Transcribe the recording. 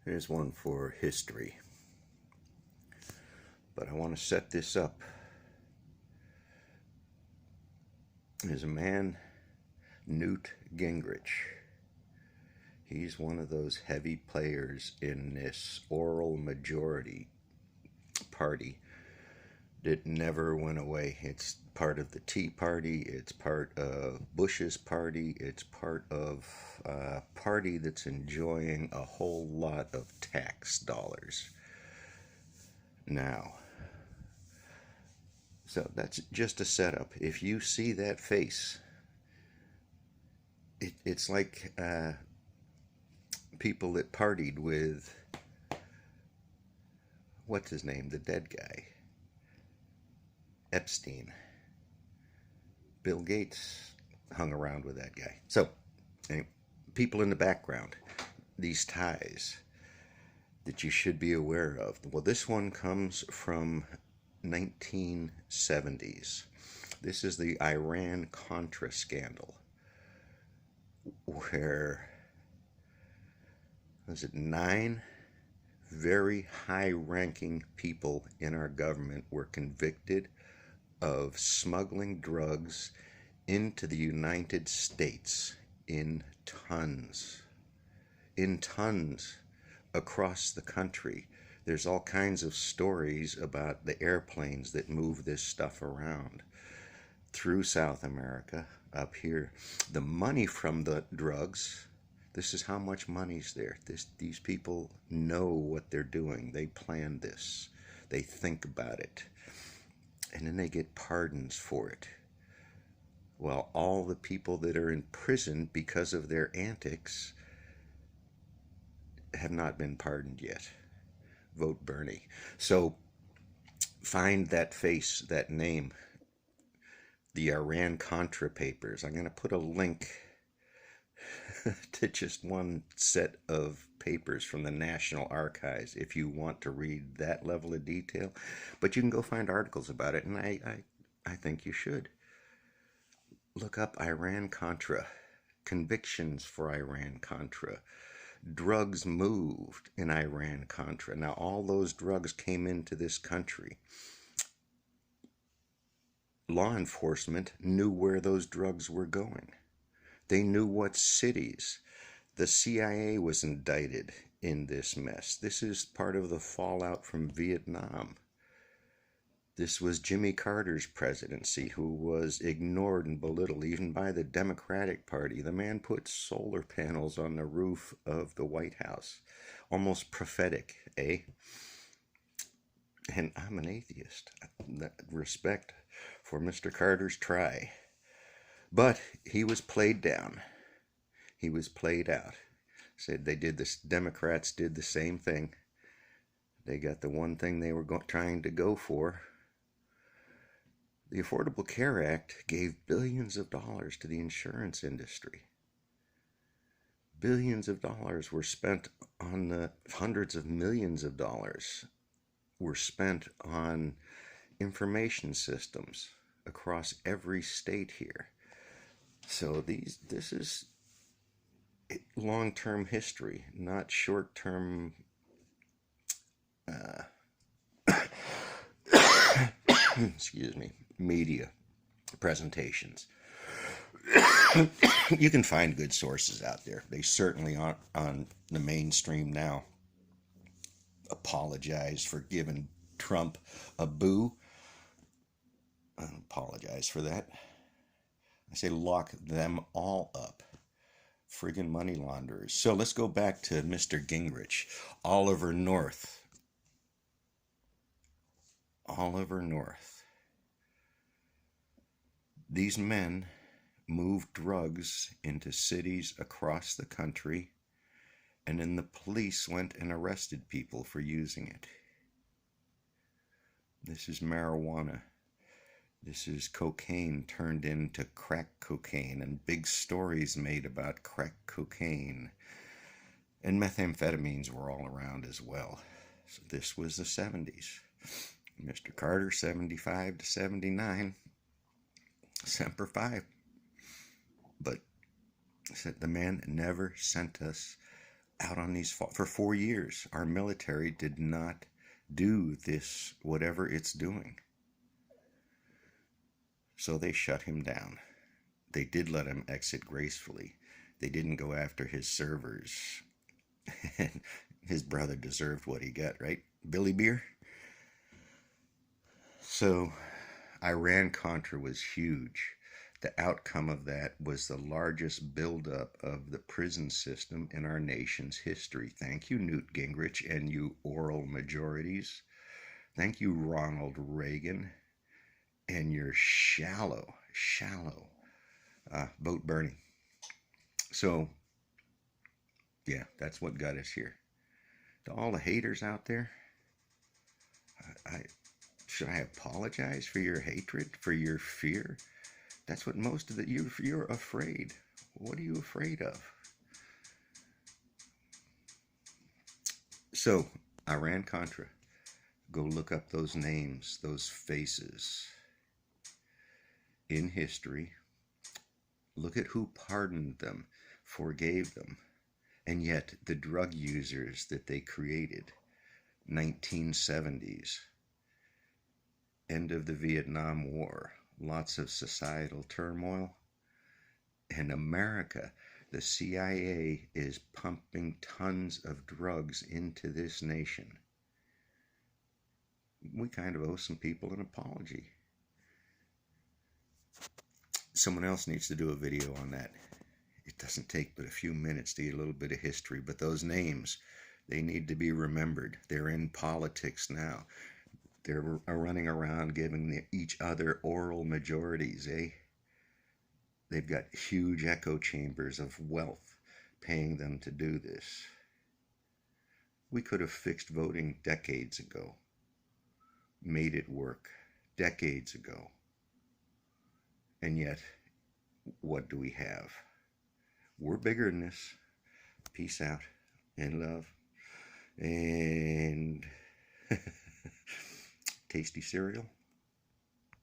Here's one for history. But I want to set this up. There's a man, Newt Gingrich. He's one of those heavy players in this oral majority party that never went away. It's part of the Tea Party, it's part of Bush's party, it's part of a party that's enjoying a whole lot of tax dollars now. So that's just a setup. If you see that face, it's like people that partied with, what's his name, the dead guy, Epstein. Bill Gates hung around with that guy. So, anyway, people in the background, these ties that you should be aware of. Well, this one comes from 1970s. This is the Iran Contra scandal, where, was it 9 very high-ranking people in our government were convicted of smuggling drugs into the United States in tons across the country. There's all kinds of stories about the airplanes that move this stuff around through South America, up here. The money from the drugs, this is how much money's there. These people know what they're doing. They plan this. They think about it. And then they get pardons for it. Well, all the people that are in prison because of their antics have not been pardoned yet. Vote Bernie. So find that face, that name, the Iran Contra papers. I'm going to put a link to just one set of papers from the National Archives if you want to read that level of detail. But you can go find articles about it, and I think you should. Look up Iran Contra, convictions for Iran Contra, drugs moved in Iran Contra. Now, all those drugs came into this country. Law enforcement knew where those drugs were going. They knew what cities. The CIA was indicted in this mess. This is part of the fallout from Vietnam. This was Jimmy Carter's presidency, who was ignored and belittled even by the Democratic Party. The man put solar panels on the roof of the White House. Almost prophetic, eh? And I'm an atheist. Respect for Mr. Carter's try. But he was played down. He was played out. Said they did this. Democrats did the same thing. They got the one thing they were trying to go for. The Affordable Care Act gave billions of dollars to the insurance industry. Billions of dollars were spent on the hundreds of millions of dollars were spent on information systems across every state here. So this is long-term history, not short-term excuse me, media presentations. You can find good sources out there. They certainly aren't on the mainstream now. Apologize for giving Trump a boo. I apologize for that. I say lock them all up. Friggin' money launderers. So let's go back to Mr. Gingrich. Oliver North. Oliver North. These men moved drugs into cities across the country, and then the police went and arrested people for using it. This is marijuana. This is cocaine turned into crack cocaine, and big stories made about crack cocaine. And methamphetamines were all around as well. So this was the 70s. Mr. Carter, 75 to 79. Semper Fi. But the man never sent us out on these for 4 years. Our military did not do this, whatever it's doing. So they shut him down. They did let him exit gracefully. They didn't go after his servers. And his brother deserved what he got, right? Billy Beer? So Iran Contra was huge. The outcome of that was the largest buildup of the prison system in our nation's history. Thank you, Newt Gingrich, and you oral majorities. Thank you, Ronald Reagan, and your shallow vote burning. So, yeah, that's what got us here. To all the haters out there, should I apologize for your hatred, for your fear? That's what most of the you're afraid. What are you afraid of? So, Iran Contra. Go look up those names, those faces in history. Look at who pardoned them, forgave them, and yet the drug users that they created, 1970s, end of the Vietnam War, lots of societal turmoil, and America, the CIA is pumping tons of drugs into this nation. We kind of owe some people an apology. Someone else needs to do a video on that. It doesn't take but a few minutes to get a little bit of history, but those names, they need to be remembered. They're in politics now. They're running around giving each other oral majorities, eh? They've got huge echo chambers of wealth paying them to do this. We could have fixed voting decades ago, made it work decades ago. And yet, what do we have? We're bigger than this. Peace out and love. And tasty cereal.